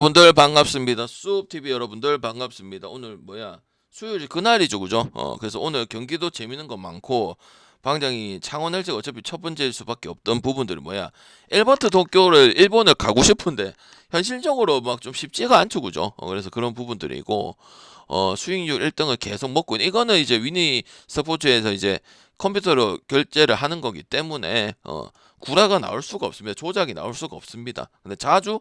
분들 반갑습니다. 수업TV 여러분들 반갑습니다. 오늘 수요일 그날이죠, 그죠? 그래서 오늘 경기도 재밌는 거 많고 방장이 창원 LG가 어차피 첫 번째일 수밖에 없던 부분들이 엘버트 도쿄를 일본을 가고 싶은데 현실적으로 막 좀 쉽지가 않죠, 그죠? 그래서 그런 부분들이고 수익률 1등을 계속 먹고 있는 이거는 이제 위니 스포츠에서 이제 컴퓨터로 결제를 하는 거기 때문에 구라가 나올 수가 없습니다. 조작이 나올 수가 없습니다. 근데 자주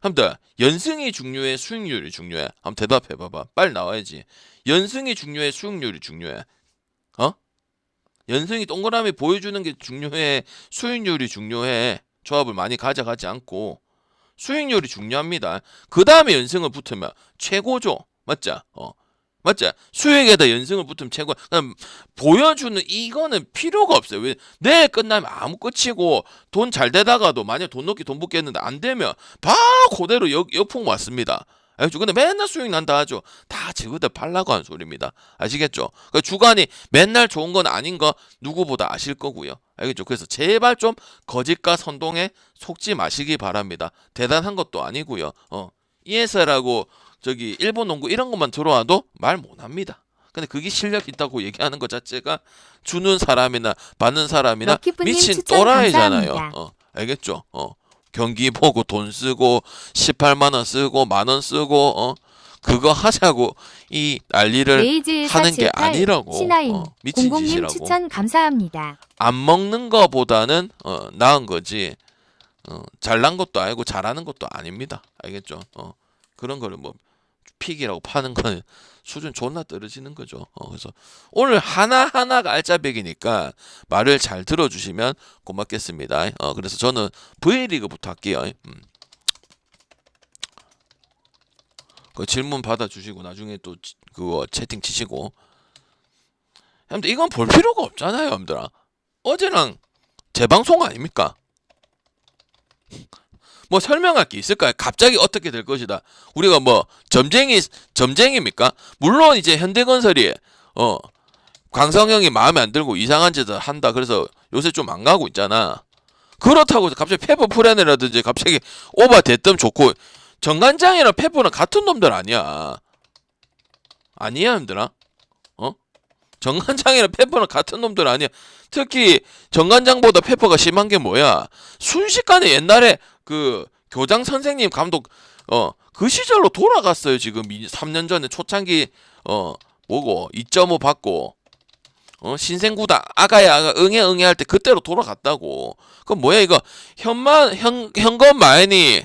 한번 연승이 중요해, 수익률이 중요해? 한번 대답해봐봐. 빨리 나와야지. 연승이 중요해, 수익률이 중요해? 어? 연승이 동그라미 보여주는 게 중요해, 수익률이 중요해? 조합을 많이 가져가지 않고 수익률이 중요합니다. 그 다음에 연승을 붙으면 최고죠. 맞죠? 맞죠? 수익에다 연승을 붙으면 최고. 그냥 보여주는 이거는 필요가 없어요. 왜 내일 끝나면 아무 끝이고 돈 잘 되다가도 만약 돈 넣기 돈 붓기 했는데 안 되면 바로 그대로 역풍 왔습니다. 알죠? 근데 맨날 수익 난다 하죠. 다 지그들 팔라고 하는 소리입니다. 아시겠죠? 그 주간이 맨날 좋은 건 아닌 거 누구보다 아실 거고요. 알겠죠? 그래서 제발 좀 거짓과 선동에 속지 마시기 바랍니다. 대단한 것도 아니고요. ESL하고 저기 일본 농구 이런 것만 들어와도 말 못합니다. 근데 그게 실력 있다고 얘기하는 것 자체가 주는 사람이나 받는 사람이나 미친 또라이잖아요. 알겠죠? 경기 보고 돈 쓰고 18만 원 쓰고 만 원 쓰고 그거 하자고 이 난리를 하는 게 아니라고. 미친 짓이라고. 추천 감사합니다. 안 먹는 거보다는 나은 거지. 잘난 것도 아니고 잘하는 것도 아닙니다. 알겠죠? 그런 거를 뭐 픽이라고 파는 거는 수준 존나 떨어지는 거죠. 그래서 오늘 하나하나가 알짜배기니까 말을 잘 들어주시면 고맙겠습니다. 그래서 저는 V리그부터 할게요. 그 질문 받아주시고 나중에 또 그거 채팅 치시고. 여러분들 이건 볼 필요가 없잖아요, 여러분들아. 어제랑 재방송 아닙니까? 뭐 설명할 게 있을까요? 갑자기 어떻게 될 것이다. 우리가 뭐 점쟁입니까? 물론 이제 현대건설이 광성형이 마음에 안 들고 이상한 짓을 한다. 그래서 요새 좀 안 가고 있잖아. 그렇다고 갑자기 페퍼 프레네라든지 갑자기 오바 됐든 좋고 정관장이랑 페퍼는 같은 놈들 아니야. 아니야, 힘들아? 정관장이랑 페퍼는 같은 놈들 아니야. 특히 정관장보다 페퍼가 심한 게 뭐야? 순식간에 옛날에 그 교장 선생님 감독 그 시절로 돌아갔어요. 지금 3년 전에 초창기 2.5 받고 신생구다 아가야 응애 할 때 그때로 돌아갔다고. 그럼 뭐야 이거 현금 마이니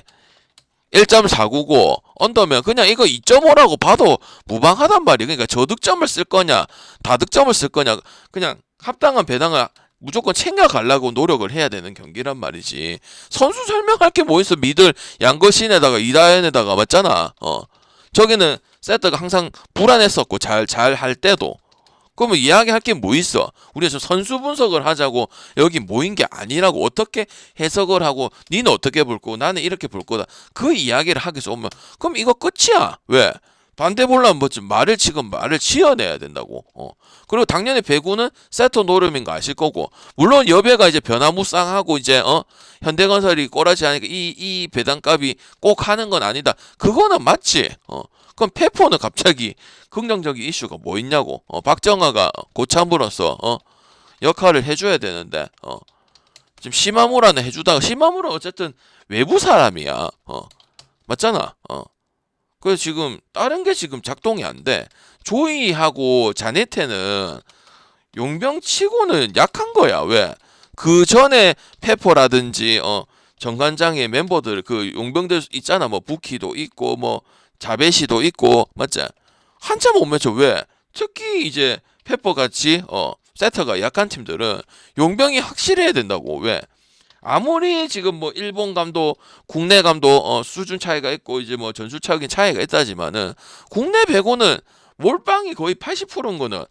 1.49고 언더면 그냥 이거 2.5라고 봐도 무방하단 말이야. 그러니까 저득점을 쓸 거냐 다득점을 쓸 거냐 그냥 합당한 배당을 무조건 챙겨가려고 노력을 해야 되는 경기란 말이지. 선수 설명할 게 뭐 있어. 미들 양거신에다가 이다현에다가 맞잖아. 저기는 세트가 항상 불안했었고 잘 할 때도. 그러면 이야기할 게 뭐 있어. 우리가 선수 분석을 하자고 여기 모인 게 아니라고. 어떻게 해석을 하고 니는 어떻게 볼 거고 나는 이렇게 볼 거다. 그 이야기를 하기 위해서 오면 그럼 이거 끝이야. 왜? 반대 보려면 뭐지? 말을 지어내야 된다고. 그리고 당연히 배구는 세터 노름인 거 아실 거고. 물론 여배가 이제 변화무쌍하고 이제 현대건설이 꼬라지 하니까 이 배당값이 꼭 하는 건 아니다. 그거는 맞지. 그럼 페퍼는 갑자기 긍정적인 이슈가 뭐 있냐고. 박정아가 고참으로서 역할을 해줘야 되는데 지금 시마무라는 해주다가 시마무라 어쨌든 외부 사람이야. 맞잖아. 그래서 지금 다른 게 지금 작동이 안 돼. 조이하고 자네테는 용병치고는 약한 거야. 왜? 그 전에 페퍼라든지 정관장의 멤버들 그 용병들 있잖아. 뭐 부키도 있고 뭐 자베시도 있고 맞지? 한참 못 맺혀. 왜? 특히 이제 페퍼 같이 세터가 약한 팀들은 용병이 확실해야 된다고. 왜? 아무리 지금 뭐 일본 감독, 국내 감독 수준 차이가 있고 이제 뭐 전술적인 차이가 있다지만은 국내 배구는 몰빵이 거의 80%인 거는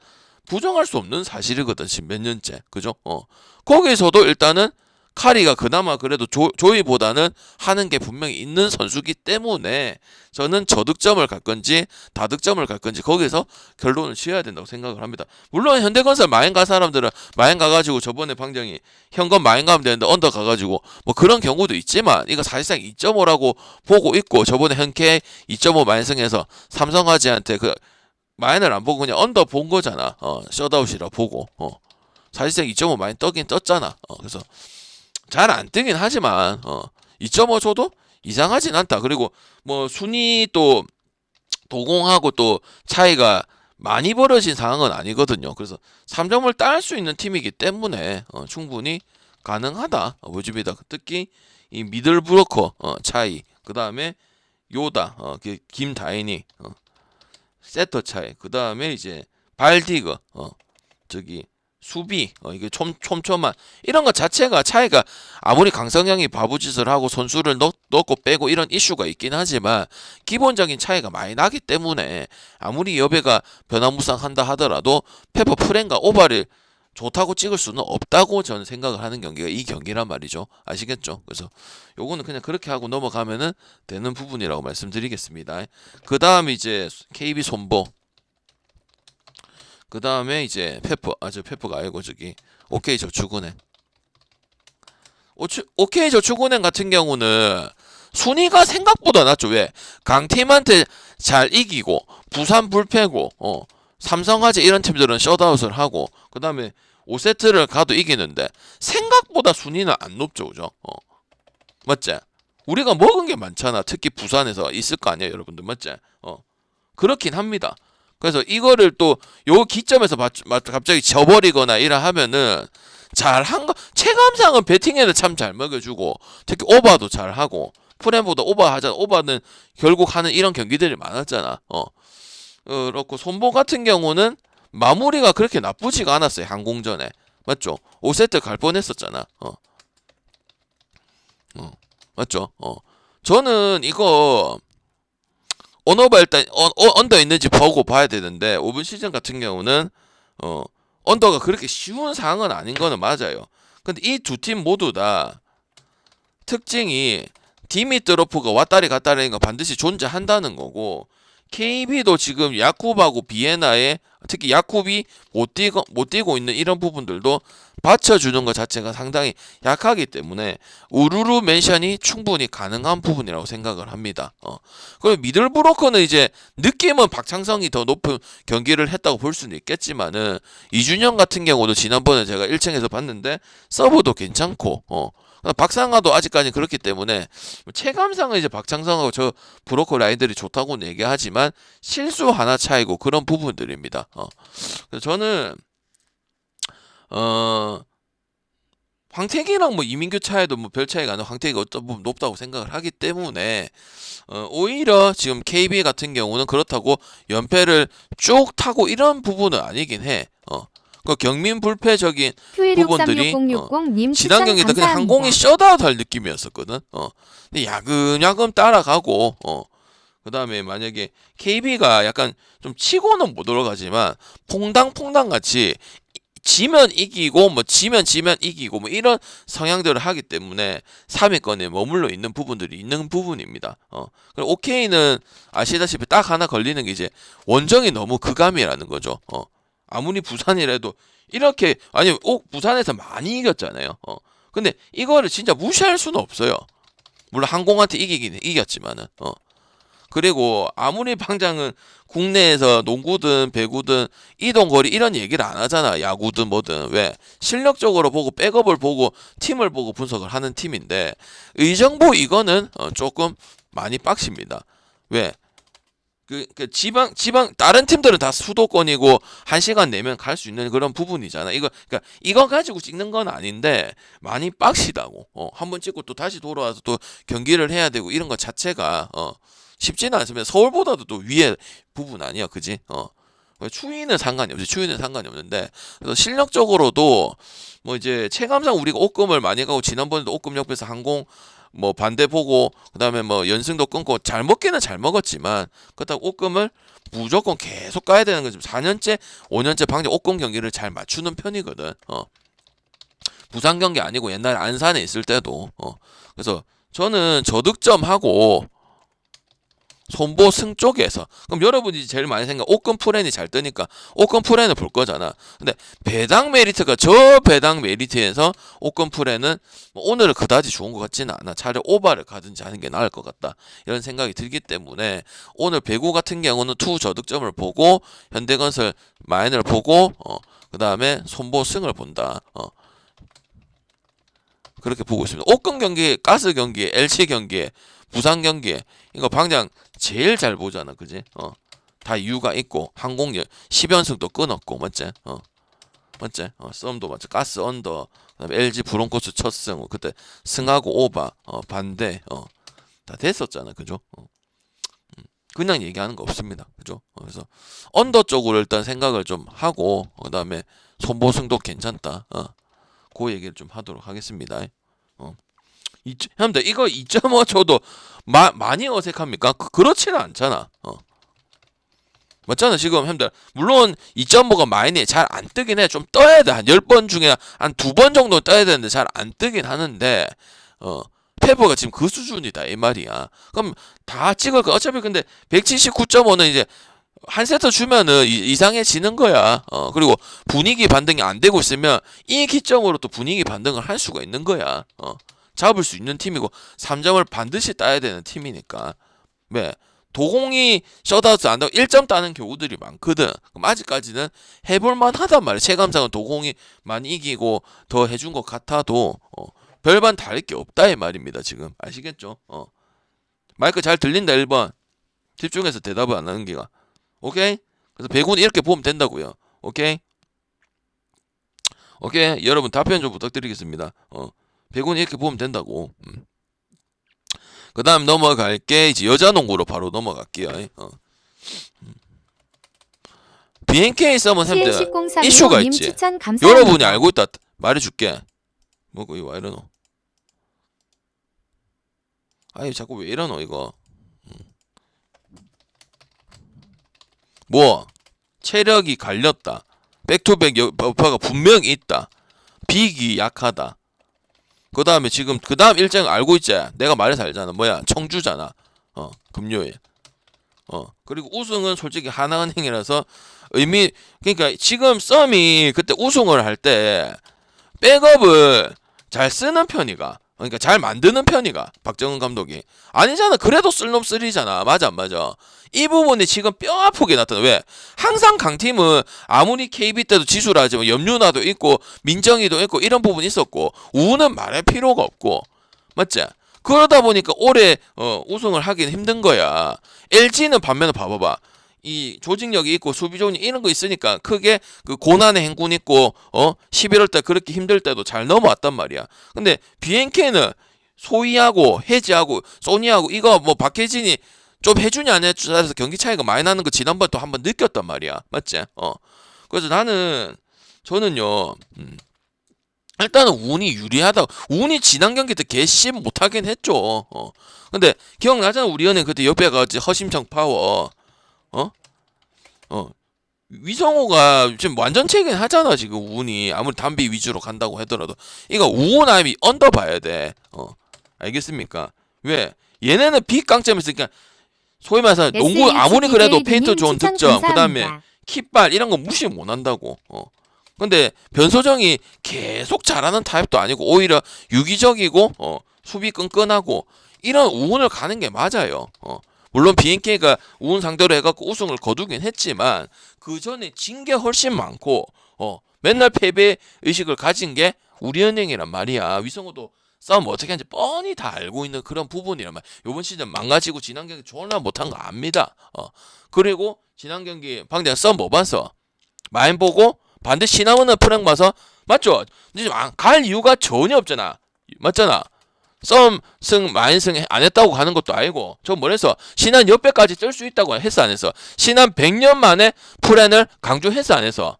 부정할 수 없는 사실이거든. 지금 몇 년째. 그죠? 거기서도 일단은 카리가 그나마 그래도 조이보다는 하는 게 분명히 있는 선수기 때문에 저는 저득점을 갈 건지 다득점을 갈 건지 거기서 결론을 지어야 된다고 생각을 합니다. 물론 현대건설 마인 가 사람들은 마인 가가지고 저번에 방장이 현건 마인 가면 되는데 언더 가가지고 뭐 그런 경우도 있지만 이거 사실상 2.5라고 보고 있고 저번에 현K 2.5 마인승에서 삼성화재한테 그 마인을 안 보고 그냥 언더 본 거잖아. 셧아웃이라 보고 사실상 2.5 마인 떠긴 떴잖아. 그래서 잘 안 뜨긴 하지만 2.5 줘도 이상하진 않다. 그리고 뭐 순위 또 도공하고 또 차이가 많이 벌어진 상황은 아니거든요. 그래서 3점을 딸 수 있는 팀이기 때문에 충분히 가능하다. 보여줍니다. 특히 이 미들 브로커 차이, 그 다음에 요다, 김다인이 세터 차이, 그 다음에 이제 발디그, 저기 수비, 이게 촘촘한 이런 것 자체가 차이가 아무리 강성형이 바보짓을 하고 선수를 넣고 빼고 이런 이슈가 있긴 하지만 기본적인 차이가 많이 나기 때문에 아무리 여배가 변화무쌍한다 하더라도 페퍼 프렌과 오바를 좋다고 찍을 수는 없다고 저는 생각을 하는 경기가 이 경기란 말이죠. 아시겠죠? 그래서 요거는 그냥 그렇게 하고 넘어가면은 되는 부분이라고 말씀드리겠습니다. 그 다음 이제 KB 손보, 그 다음에 이제 페퍼, 저 페퍼가 아니고 저기 OK저축은행. OK저축은행 같은 경우는 순위가 생각보다 낮죠. 왜? 강팀한테 잘 이기고 부산 불패고 삼성화재 이런 팀들은 셧아웃을 하고 그 다음에 5세트를 가도 이기는데 생각보다 순위는 안 높죠. 그죠? 맞지? 우리가 먹은 게 많잖아. 특히 부산에서 있을 거 아니에요, 여러분들. 맞지? 그렇긴 합니다. 그래서 이거를 또 요 기점에서 갑자기 져버리거나 이라 하면은 잘한 거, 체감상은 배팅에는 참 잘 먹여주고 특히 오바도 잘하고 프렘보다 오바하잖아. 오바는 결국 하는 이런 경기들이 많았잖아. 그렇고 손보 같은 경우는 마무리가 그렇게 나쁘지가 않았어요. 항공전에. 맞죠? 5세트 갈 뻔했었잖아. 맞죠? 저는 이거 언어바 일단 언더 있는지 보고 봐야 되는데 오픈 시즌 같은 경우는 언더가 그렇게 쉬운 상황은 아닌 거는 맞아요. 근데 이 두 팀 모두 다 특징이 디밋 드로프가 왔다리 갔다리는 거 반드시 존재한다는 거고 KB도 지금 야쿱하고 비에나에 특히 야쿱이 못 뛰고 있는 이런 부분들도 받쳐주는 것 자체가 상당히 약하기 때문에 우루루 멘션이 충분히 가능한 부분이라고 생각을 합니다. 그리고 미들 브로커는 이제 느낌은 박창성이 더 높은 경기를 했다고 볼 수는 있겠지만은 이준영 같은 경우도 지난번에 제가 1층에서 봤는데 서브도 괜찮고 박상아도 아직까지 그렇기 때문에 체감상은 이제 박창성하고 저 브로커 라인들이 좋다고는 얘기하지만 실수 하나 차이고 그런 부분들입니다. 그래서 저는 황태기랑 뭐 이민규 차이도 뭐 별 차이가 안 나고 황태기가 어떤 부분 높다고 생각을 하기 때문에 오히려 지금 KB 같은 경우는 그렇다고 연패를 쭉 타고 이런 부분은 아니긴 해. 그 경민 불패적인 부분들이 지난 경기 때 그냥 항공이 셧아웃 할 느낌이었었거든. 근데 야금야금 따라가고 그 다음에 만약에 KB가 약간 좀 치고는 못 올라가지만 퐁당퐁당 같이 지면 이기고 뭐 지면 이기고 뭐 이런 성향들을 하기 때문에 3위권에 머물러 있는 부분들이 있는 부분입니다. 그리고 OK는 아시다시피 딱 하나 걸리는 게 이제 원정이 너무 극감이라는 거죠. 아무리 부산이라도 이렇게 아니 부산에서 많이 이겼잖아요. 근데 이거를 진짜 무시할 수는 없어요. 물론 항공한테 이기긴 이겼지만은 그리고 아무리 방장은 국내에서 농구든 배구든 이동거리 이런 얘기를 안 하잖아. 야구든 뭐든. 왜? 실력적으로 보고 백업을 보고 팀을 보고 분석을 하는 팀인데 의정부 이거는 조금 많이 빡십니다. 왜? 그 지방 다른 팀들은 다 수도권이고 1시간 내면 갈 수 있는 그런 부분이잖아. 그러니까 이거 가지고 찍는 건 아닌데 많이 빡시다고. 한번 찍고 또 다시 돌아와서 또 경기를 해야 되고 이런 것 자체가 쉽지는 않습니다. 서울보다도 또 위에 부분 아니야, 그지? 추위는 상관이 없지. 추위는 상관이 없는데 그래서 실력적으로도 뭐 이제 체감상 우리가 옷금을 많이 가고 지난번에도 옷금 옆에서 항공 뭐 반대 보고 그다음에 뭐 연승도 끊고 잘 먹기는 잘 먹었지만 그렇다고 옷금을 무조건 계속 가야 되는 거지. 4년째 5년째 방금 옷금 경기를 잘 맞추는 편이거든. 부산 경기 아니고 옛날에 안산에 있을 때도 그래서 저는 저득점하고 손보 승 쪽에서 그럼 여러분이 제일 많이 생각 오건 프렌이 잘 뜨니까 오건 프렌을 볼 거잖아. 근데 배당 메리트가 저 배당 메리트에서 오건 프렌은 뭐 오늘은 그다지 좋은 것 같지는 않아. 차라리 오바를 가든지 하는 게 나을 것 같다 이런 생각이 들기 때문에 오늘 배구 같은 경우는 투 저득점을 보고 현대건설 마인을 보고 그 다음에 손보 승을 본다. 그렇게 보고 있습니다. 오건 경기, 가스 경기, LC 경기, 부산 경기 이거 방장 제일 잘 보잖아, 그지? 다 이유가 있고 항공 10연승도 끊었고, 맞지? 맞지? 썸도 맞지? 가스 언더, 그다음에 LG 브론코스 첫 승, 그때 승하고 오바, 반대, 다 됐었잖아, 그죠? 그냥 얘기하는 거 없습니다, 그죠? 그래서 언더 쪽으로 일단 생각을 좀 하고, 그다음에 손보승도 괜찮다, 그 얘기를 좀 하도록 하겠습니다. 형님들 이거 2.5 줘도 많이 어색합니까? 그렇지는 않잖아. 맞잖아. 지금 형님들 물론 2.5가 많이 잘 안 뜨긴 해. 좀 떠야 돼. 한 10번 중에 한 2번 정도 떠야 되는데 잘 안 뜨긴 하는데 페버가 지금 그 수준이다 이 말이야. 그럼 다 찍을 거 어차피. 근데 179.5는 이제 한 세트 주면은 이상해지는 거야. 그리고 분위기 반등이 안 되고 있으면 이 기점으로 또 분위기 반등을 할 수가 있는 거야. 잡을 수 있는 팀이고 3점을 반드시 따야 되는 팀이니까. 왜? 도공이 셧아웃 안 하고 1점 따는 경우들이 많거든. 그럼 아직까지는 해볼만 하단 말이야. 체감상은 도공이 많이 이기고 더 해준 것 같아도 별반 다를 게 없다 이 말입니다. 지금 아시겠죠? 마이크 잘 들린다 1번. 집중해서 대답을 안 하는 기가. 오케이? 그래서 배구는 이렇게 보면 된다고요. 오케이? 오케이? 여러분 답변 좀 부탁드리겠습니다. 배구는 이렇게 보면 된다고. 그 다음 넘어갈게. 이제 여자 농구로 바로 넘어갈게요. BNK 썸은 햄들 이슈가 있지. 여러분이 알고 있다 말해줄게. 뭐고 이거 왜 이러노? 아이 자꾸 왜 이러노 이거. 뭐 체력이 갈렸다. 백투백 여파가 분명히 있다. 빅이 약하다. 그 다음에 지금 그 다음 일정 알고 있지? 내가 말해서 알잖아. 뭐야 청주잖아. 금요일. 그리고 우승은 솔직히 하나은행이라서 의미. 그러니까 지금 썸이 그때 우승을 할 때 백업을 잘 쓰는 편이가. 그러니까 잘 만드는 편이가 박정은 감독이 아니잖아. 그래도 쓸놈 쓰리잖아. 맞아 안 맞아? 이 부분이 지금 뼈 아프게 나타나. 왜? 항상 강팀은 아무리 KB 때도 지수라지만 염류나도 있고 민정이도 있고 이런 부분이 있었고 우는 말할 필요가 없고 맞지? 그러다 보니까 올해 우승을 하긴 힘든 거야. LG는 반면에 봐봐봐. 이 조직력이 있고 수비조직이 이런 거 있으니까 크게 그 고난의 행군 있고 11월 달 그렇게 힘들 때도 잘 넘어왔단 말이야. 근데 BNK는 소희하고 해지하고 소니하고 이거 뭐 박혜진이 좀 해주냐 안 해주냐 따라서 경기 차이가 많이 나는 거 지난번 또 한번 느꼈단 말이야. 맞지? 그래서 저는요 일단은 운이 유리하다. 운이 지난 경기 때 개씨 못하긴 했죠. 근데 기억나잖아. 우리 연예 그때 옆에 가지 허심청 파워 위성호가 지금 완전체긴 하잖아. 지금 운이 아무리 담비 위주로 간다고 하더라도 이거 우운함이 언더 봐야 돼. 알겠습니까? 왜? 얘네는 빅강점이 있으니까 소위 말해서 농구 아무리 그래도 페인트 좋은 득점 그 다음에 킥발 이런 거 무시 못한다고. 근데 변소정이 계속 잘하는 타입도 아니고 오히려 유기적이고 수비 끈끈하고 이런 우운을 가는 게 맞아요. 물론 BNK가 우운 상대로 해갖고 우승을 거두긴 했지만 그 전에 진 게 훨씬 많고 맨날 패배 의식을 가진 게 우리은행이란 말이야. 위성호도 싸움 어떻게 하는지 뻔히 다 알고 있는 그런 부분이란 말이야. 요번 시즌 망가지고 지난 경기 졸라 못한 거 압니다. 그리고 지난 경기 방장 싸움 뭐 봤어? 마인 보고 반대 신화원은 프랭 봐서 맞죠? 이제 갈 이유가 전혀 없잖아. 맞잖아. 썸, 승, 마인승 안 했다고 가는 것도 아니고 저 뭐랬어? 신한 옆에까지 뜰 수 있다고 했어 안 했어? 신한 100년 만에 프렌을 강조했어 안 했어?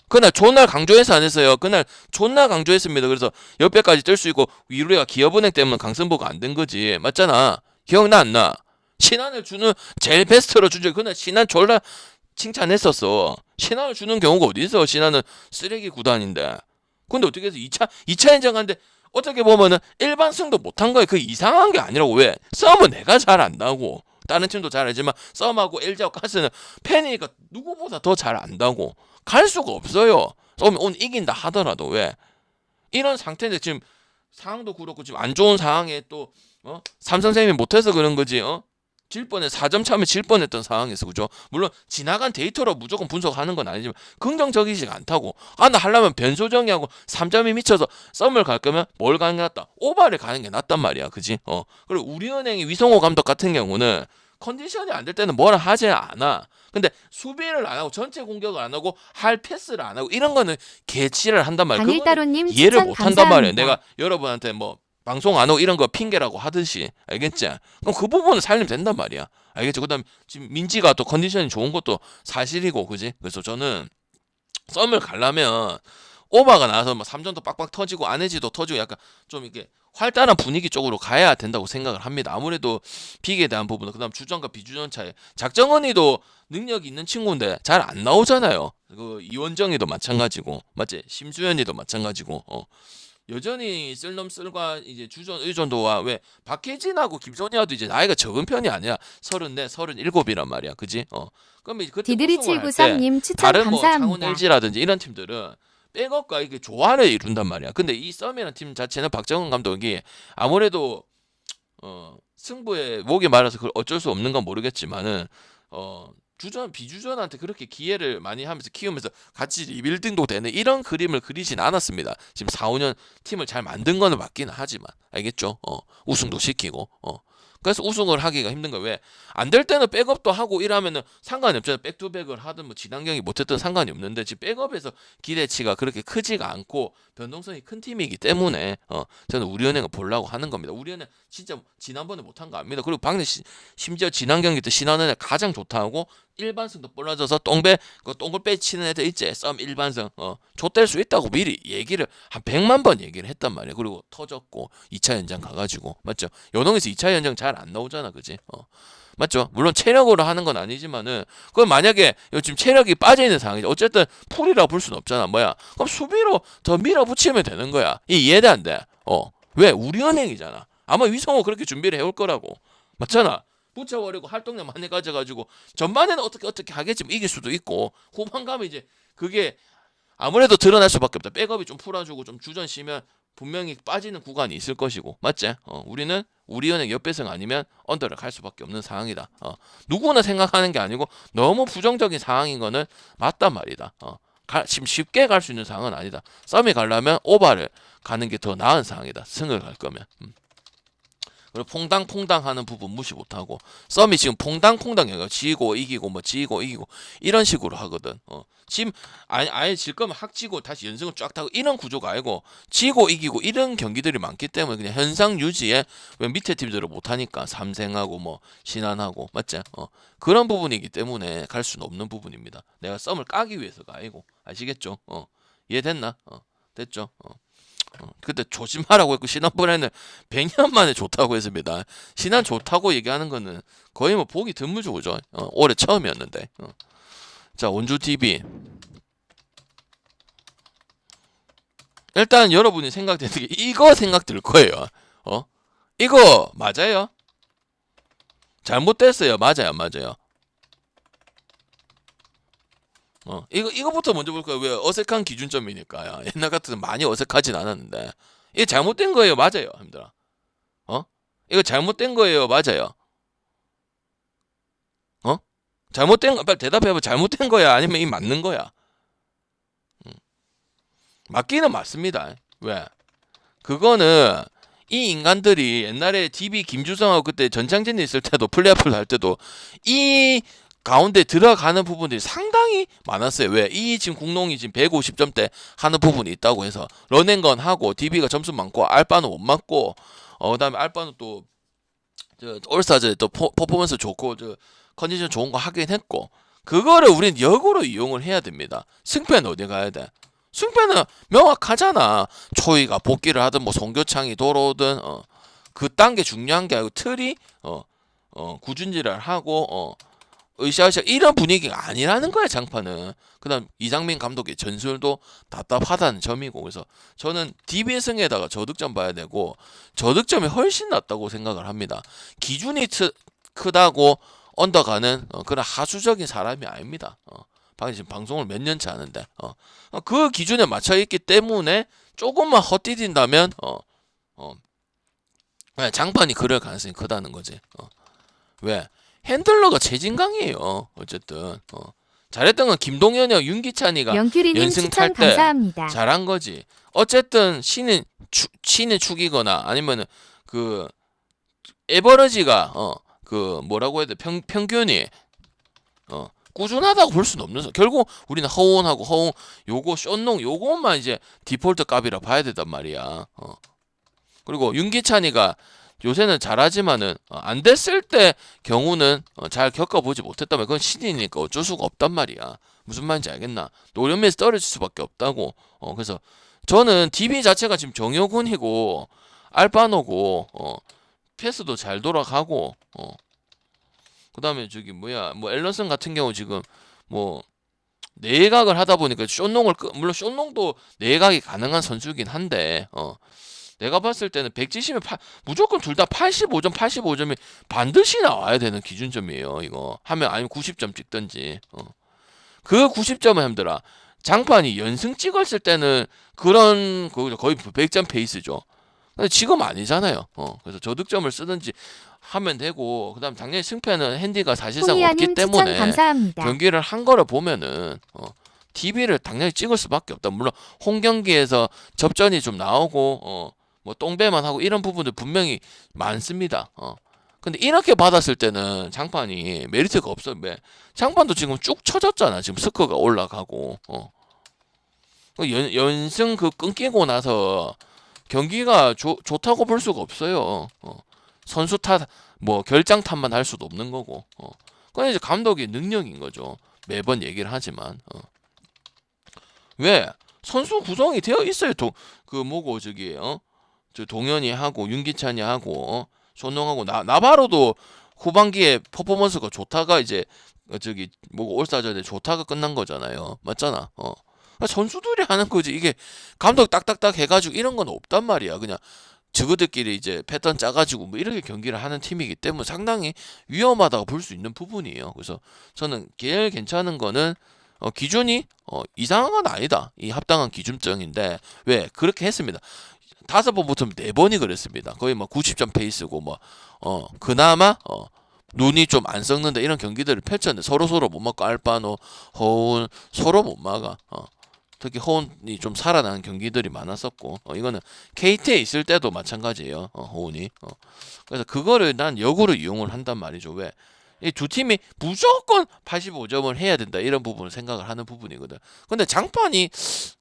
그날 존나 강조해서 안 했어요. 그날 존나 강조했습니다. 그래서 옆에까지 뜰 수 있고 우리가 기업은행 때문에 강승보가 안 된 거지. 맞잖아. 기억나 안 나? 신한을 주는 제일 베스트로 준 적이 그날 신한 졸라 칭찬했었어. 신한을 주는 경우가 어디 있어? 신한은 쓰레기 구단인데. 근데 어떻게 해서 2차 연장 하는데 어떻게 보면은 일반승도 못한 거예요. 그 이상한 게 아니라고. 왜? 썸은 내가 잘 안다고. 다른 팀도 잘 알지만 썸하고 LG하고 카스는 팬이니까 누구보다 더 잘 안다고. 갈 수가 없어요. 썸이 오늘 이긴다 하더라도. 왜? 이런 상태인데 지금 상황도 그렇고 지금 안 좋은 상황에 또 삼성생명이 못해서 그런 거지. 질 뻔해 4점 차면 질 뻔했던 상황에서 그죠. 물론 지나간 데이터로 무조건 분석하는 건 아니지만 긍정적이지 않다고. 나 하려면 변소정이하고 3점이 미쳐서 썸을 갈 거면 뭘 가는 게 낫다. 오바를 가는 게 낫단 말이야. 그지? 그리고 우리은행의 위성호 감독 같은 경우는 컨디션이 안 될 때는 뭐라 하지 않아. 근데 수비를 안 하고 전체 공격을 안 하고 할 패스를 안 하고 이런 거는 개치를 한단 말이야. 당일따로님 이해를 추천 못 한단 말이야. 감사합니다. 내가 여러분한테 뭐 방송 안 하고 이런 거 핑계라고 하듯이. 알겠지? 그럼 그 부분은 살리면 된단 말이야. 알겠죠? 그 다음에 지금 민지가 또 컨디션이 좋은 것도 사실이고, 그지? 그래서 저는 썸을 가려면 오바가 나와서 뭐 3점도 빡빡 터지고 안해지도 터지고 약간 좀 이렇게 활달한 분위기 쪽으로 가야 된다고 생각을 합니다. 아무래도 빅에 대한 부분은. 그 다음 주전과 비주전 차에 작정은이도 능력이 있는 친구인데 잘 안 나오잖아요. 그 이원정이도 마찬가지고, 맞지? 심수현이도 마찬가지고. 여전히 쓸놈 쓸과 이제 주전 의존도와 왜 박혜진하고 김소니아도 이제 나이가 적은 편이 아니야. 34, 37이란 말이야. 그지? 그러면 그때 디드리 우승을 할 때 793님 추천 다른 뭐 창원 감사합니다. LG라든지 이런 팀들은 백업과 이게 조화를 이룬단 말이야. 근데 이 썸이라는 팀 자체는 박정은 감독이 아무래도 승부에 목이 말라서 그걸 어쩔 수 없는 건 모르겠지만은 비주전한테 그렇게 기회를 많이 하면서 키우면서 같이 리빌딩도 되는 이런 그림을 그리진 않았습니다. 지금 4, 5년 팀을 잘 만든 거는 맞긴 하지만. 알겠죠? 우승도 시키고. 그래서 우승을 하기가 힘든 거예요. 왜? 안 될 때는 백업도 하고 이러면은 상관이 없잖아요. 백투백을 하든 뭐 진환경이 못했든 상관이 없는데 지금 백업에서 기대치가 그렇게 크지가 않고 변동성이 큰 팀이기 때문에 저는 우리은행을 보려고 하는 겁니다. 우리은행 진짜 지난번에 못한 거 압니다. 그리고 심지어 지난 경기 때 신한은행 가장 좋다고 일반승도 볼라져서 똥글빼 치는 애들 있지. 썸 일반승 좆될 수 있다고 미리 얘기를 한 100만 번 얘기를 했단 말이에요. 그리고 터졌고 2차 연장 가가지고. 맞죠? 연홍에서 2차 연장 잘 안 나오잖아. 그지? 맞죠? 물론 체력으로 하는 건 아니지만은 그건 만약에 지금 체력이 빠져있는 상황이죠. 어쨌든 풀이라고 볼 수는 없잖아. 뭐야? 그럼 수비로 더 밀어붙이면 되는 거야. 이해돼 안 돼? 왜? 우리은행이잖아. 아마 위성호 그렇게 준비를 해올 거라고. 맞잖아. 붙여버리고 활동량 많이 가져가지고 전반에는 어떻게 하겠지만 이길 수도 있고 후반 가면 이제 그게 아무래도 드러날 수밖에 없다. 백업이 좀 풀어주고 좀 주전 쉬면 분명히 빠지는 구간이 있을 것이고. 맞지? 우리는 우리은행 역배승 아니면 언더를 갈 수밖에 없는 상황이다. 누구나 생각하는 게 아니고 너무 부정적인 상황인 거는 맞단 말이다. 지금 쉽게 갈 수 있는 상황은 아니다. 썸이 가려면 오바를 가는 게 더 나은 상황이다. 승을 갈 거면. 그리고 퐁당퐁당 하는 부분 무시 못하고 썸이 지금 퐁당퐁당해요. 지고 이기고 뭐 지고 이기고 이런 식으로 하거든. 지금 아예 질 거면 확 지고 다시 연승을 쫙 타고 이런 구조가 아니고 지고 이기고 이런 경기들이 많기 때문에 그냥 현상 유지에 왜 밑에 팀들을 못하니까 삼생하고 뭐 신한하고. 맞지? 그런 부분이기 때문에 갈 수는 없는 부분입니다. 내가 썸을 까기 위해서가 아니고. 아시겠죠? 이해됐나? 됐죠? 그때 조심하라고 했고 신한번에는 100년 만에 좋다고 했습니다. 신한 좋다고 얘기하는 거는 거의 뭐 보기 드물죠. 그죠? 올해 처음이었는데. 자, 원주TV 일단 여러분이 생각되는 게 이거 생각 들 거예요. 이거 맞아요? 잘못됐어요. 맞아요, 안 맞아요? 이거부터 먼저 볼 거예요. 왜? 어색한 기준점이니까요. 옛날 같은 많이 어색하진 않았는데. 이게 잘못된 거예요. 맞아요. 힘들어. 이거 잘못된 거예요. 맞아요. 잘못된 거, 빨리 대답해봐. 잘못된 거야? 아니면 이 맞는 거야? 맞기는 맞습니다. 왜? 그거는 이 인간들이 옛날에 DB 김주성하고 그때 전창진이 있을 때도 플레이오프를 할 때도 이 가운데 들어가는 부분들이 상당히 많았어요. 왜? 이 지금 국농이 지금 150점대 하는 부분이 있다고 해서 런앤건 하고 DB가 점수 많고 알바는 못 맞고 그다음에 알바는 또 올스타즈 또 퍼포먼스 좋고 컨디션 좋은 거 하긴 했고 그거를 우린 역으로 이용을 해야 됩니다. 승패는 어디 가야 돼? 승패는 명확하잖아. 초이가 복귀를 하든 뭐 송교창이 돌아오든 그딴 게 중요한 게 아니고 틀이 꾸준히를 하고 으쌰으쌰 이런 분위기가 아니라는 거야 장판은. 그다음 이상민 감독의 전술도 답답하다는 점이고, 그래서 저는 DB승에다가 저득점 봐야 되고 저득점이 훨씬 낫다고 생각을 합니다. 기준이 크다고 언더가는 그런 하수적인 사람이 아닙니다. 방금 지금 방송을 몇 년째 하는데 그 기준에 맞춰 있기 때문에 조금만 헛디딘다면 장판이 그럴 가능성이 크다는 거지. 왜? 핸들러가 최진강이에요. 어쨌든 잘했던 건 김동현이와 윤기찬이가 영큐리님 연승 추천 탈 때 감사합니다. 잘한 거지. 어쨌든 신인 축이거나 아니면은 그 에버러지가 그 뭐라고 해야 돼? 평균이 꾸준하다고 볼 수는 없는. 결국 우리는 허운하고 허운 요거 숏농 요것만 이제 디폴트 값이라 봐야 된단 말이야. 그리고 윤기찬이가 요새는 잘하지만은 안 됐을 때 경우는 잘 겪어보지 못했다면 그건 신이니까 어쩔 수가 없단 말이야. 무슨 말인지 알겠나? 노련미에서 떨어질 수밖에 없다고. 그래서 저는 DB 자체가 지금 정효군이고 알바노고 패스도 잘 돌아가고 그다음에 저기 뭐야 뭐 앨런슨 같은 경우 지금 뭐 내각을 하다 보니까 숏농을 물론 숏농도 내각이 가능한 선수이긴 한데 내가 봤을 때는 170면 무조건 둘 다 85점이 반드시 나와야 되는 기준점이에요. 이거 하면 아니면 90점 찍든지 그 90점은 힘들어. 장판이 연승 찍었을 때는 그런 거의 100점 페이스죠. 근데 지금 아니잖아요. 그래서 저득점을 쓰든지 하면 되고, 그다음 작년 승패는 핸디가 사실상 없기 때문에 경기를 한 거를 보면은 TV를 당연히 찍을 수밖에 없다. 물론 홈 경기에서 접전이 좀 나오고 뭐 똥배만 하고 이런 부분들 분명히 많습니다. 근데 이렇게 받았을 때는 장판이 메리트가 없어. 왜? 장판도 지금 쭉 쳐졌잖아. 지금 스코어가 올라가고 연승 그 끊기고 나서 경기가 좋다고 볼 수가 없어요. 선수 탓, 뭐 결장 탓만 할 수도 없는 거고. 그건 이제 감독의 능력인 거죠. 매번 얘기를 하지만. 왜? 선수 구성이 되어 있어요. 그 뭐고 저기 저 동현이 하고 윤기찬이 하고 손흥하고 나바로도 후반기에 퍼포먼스가 좋다가 이제 저기 뭐고 올스타전에 좋다가 끝난 거잖아요. 맞잖아. 선수들이 하는 거지. 이게 감독 딱딱딱 해가지고 이런 건 없단 말이야. 그냥 저그들끼리 이제 패턴 짜가지고 뭐 이렇게 경기를 하는 팀이기 때문에 상당히 위험하다고 볼 수 있는 부분이에요. 그래서 저는 제일 괜찮은 거는 기준이 이상한 건 아니다. 이 합당한 기준점인데 왜 그렇게 했습니다. 5번 붙으면 4번이 그랬습니다. 거의 뭐 90점 페이스고 뭐 그나마 눈이 좀 안 썩는다 이런 경기들을 펼쳤는데 서로 못 막고 알바노, 허운 서로 못 막아. 특히 허운이 좀 살아나는 경기들이 많았었고 이거는 KT에 있을 때도 마찬가지예요. 허운이. 그래서 그거를 난 역으로 이용을 한단 말이죠. 왜? 이 두 팀이 무조건 85점을 해야 된다 이런 부분을 생각을 하는 부분이거든. 근데 장판이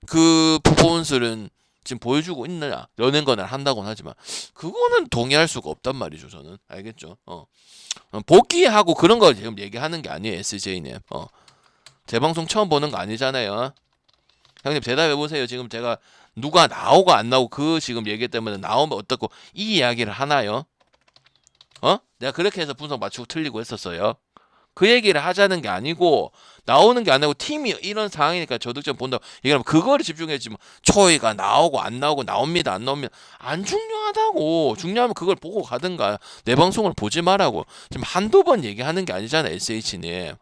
그 퍼포먼스는 지금 보여주고 있느냐 연행건을 한다고는 하지만 그거는 동의할 수가 없단 말이죠. 저는 알겠죠. 복귀하고 그런 걸 지금 얘기하는 게 아니에요. SJ님 재방송 처음 보는 거 아니잖아요. 형님 대답해보세요. 지금 제가 누가 나오고 안 나오고 그 지금 얘기 때문에 나오면 어떻고 이 이야기를 하나요? 내가 그렇게 해서 분석 맞추고 틀리고 했었어요. 그 얘기를 하자는 게 아니고 나오는 게 아니고 팀이 이런 상황이니까 저득점 본다고 얘기하면 그거를 집중했지 뭐 초이가 나오고 안 나오고 나옵니다 안 나옵니다 안 중요하다고. 중요하면 그걸 보고 가든가 내 방송을 보지 말라고. 지금 한두 번 얘기하는 게 아니잖아. SH님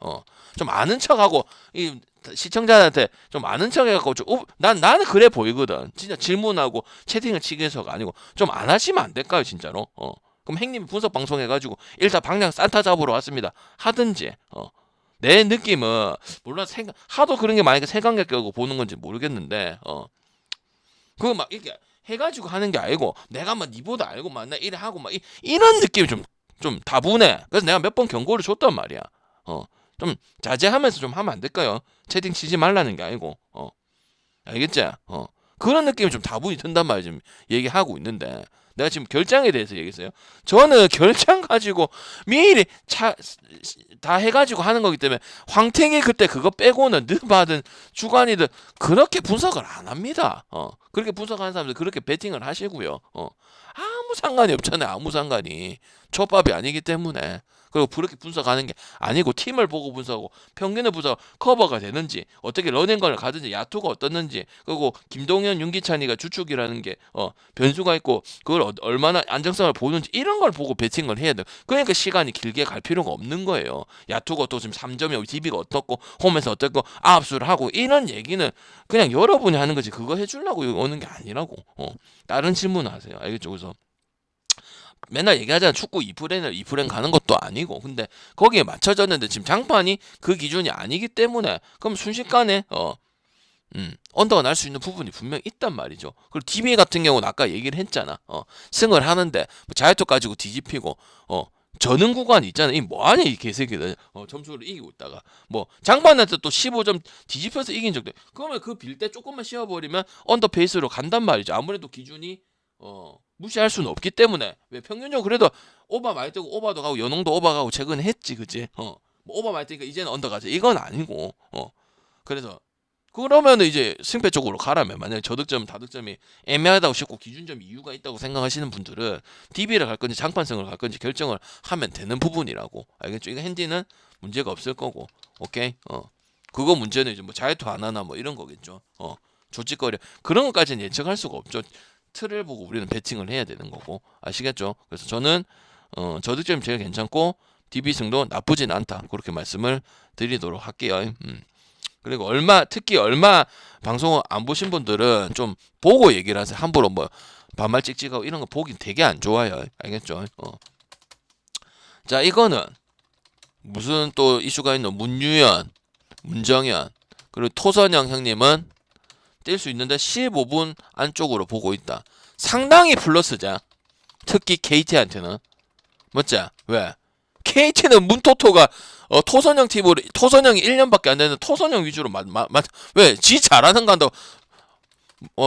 좀 아는 척하고 이 시청자한테 좀 아는 척해갖고 나는 그래 보이거든. 진짜 질문하고 채팅을 치기 위해서가 아니고 좀 안 하시면 안 될까요 진짜로? 그럼 행님이 분석 방송해가지고 일단 방향 산타 잡으러 왔습니다 하든지 내 느낌은 물론 하도 그런 게 만약에 색안경 껴고 보는 건지 모르겠는데 그거 막 이렇게 해가지고 하는 게 아니고 내가 막 니보다 알고 막 나 이래 하고 막 이런 느낌이 좀 다분해. 그래서 내가 몇 번 경고를 줬단 말이야. 좀 자제하면서 좀 하면 안 될까요? 채팅 치지 말라는 게 아니고 알겠지? 그런 느낌이 좀 다분히 든단 말이야. 지금 얘기하고 있는데 내가 지금 결장에 대해서 얘기했어요. 저는 결장 가지고 미리 다 해가지고 하는 거기 때문에 황택이 그때 그거 빼고는 느바든 주간이든 그렇게 분석을 안 합니다. 그렇게 분석하는 사람들 그렇게 베팅을 하시고요. 아무 상관이 없잖아요. 아무 상관이. 족밥이 아니기 때문에. 그리고 그렇게 분석하는 게 아니고 팀을 보고 분석하고 평균을 분석 커버가 되는지 어떻게 러닝건을 가든지 야투가 어떻는지 그리고 김동현 윤기찬이가 주축이라는 게 변수가 있고 그걸 얼마나 안정성을 보는지 이런 걸 보고 배팅을 해야 돼요. 그러니까 시간이 길게 갈 필요가 없는 거예요. 야투가 또 지금 3점이 DB가 어떻고 홈에서 어떻고 아웃수를 하고 이런 얘기는 그냥 여러분이 하는 거지 그거 해주려고 오는 게 아니라고. 다른 질문을 하세요. 알겠죠? 그래서 맨날 얘기하잖아. 축구 2프레는 가는 것도 아니고. 근데 거기에 맞춰졌는데 지금 장판이 그 기준이 아니기 때문에 그럼 순식간에 언더가 날 수 있는 부분이 분명히 있단 말이죠. 그리고 DB 같은 경우는 아까 얘기를 했잖아. 승을 하는데 뭐 자유투 가지고 뒤집히고 저는 구간이 있잖아. 이 뭐하냐 이 개새끼들. 점수를 이기고 있다가 뭐 장판한테 또 15점 뒤집혀서 이긴 적도. 그러면 그 빌 때 조금만 씌워버리면 언더 페이스로 간단 말이죠. 아무래도 기준이 무시할 수는 없기 때문에 왜 평균적으로 그래도 오버 많이 뜨고 오버도 가고 연홍도 오버 가고 최근에 했지 그지. 뭐 오버 많이 뜨니까 이제는 언더 가지 이건 아니고 그래서 그러면은 이제 승패 쪽으로 가라면 만약에 저득점 다득점이 애매하다고 싶고 기준점 이유가 있다고 생각하시는 분들은 DB를 갈 건지 장판성을 갈 건지 결정을 하면 되는 부분이라고. 알겠죠? 이거 핸디는 문제가 없을 거고. 오케이. 그거 문제는 이제 뭐 자유투 안 하나 뭐 이런 거겠죠. 조직거려 그런 것까지는 예측할 수가 없죠. 틀을 보고 우리는 배팅을 해야 되는 거고. 아시겠죠? 그래서 저는 저득점이 제일 괜찮고 DB 승도 나쁘진 않다. 그렇게 말씀을 드리도록 할게요. 그리고 특히 얼마 방송을 안 보신 분들은 좀 보고 얘기를 하세요. 함부로 뭐 반말 찍찍하고 이런 거 보기 되게 안 좋아요. 알겠죠? 자, 이거는 무슨 또 이슈가 있는 문유연, 문정현 그리고 토선영 형님은 뛸 수 있는데 15분 안쪽으로 보고 있다. 상당히 플러스자. 특히 KT한테는. 맞지? 왜? KT는 문토토가 토선영 팀으로 토선영이 1년밖에 안 되는 토선영 위주로 왜? 지 잘하는 거 한다고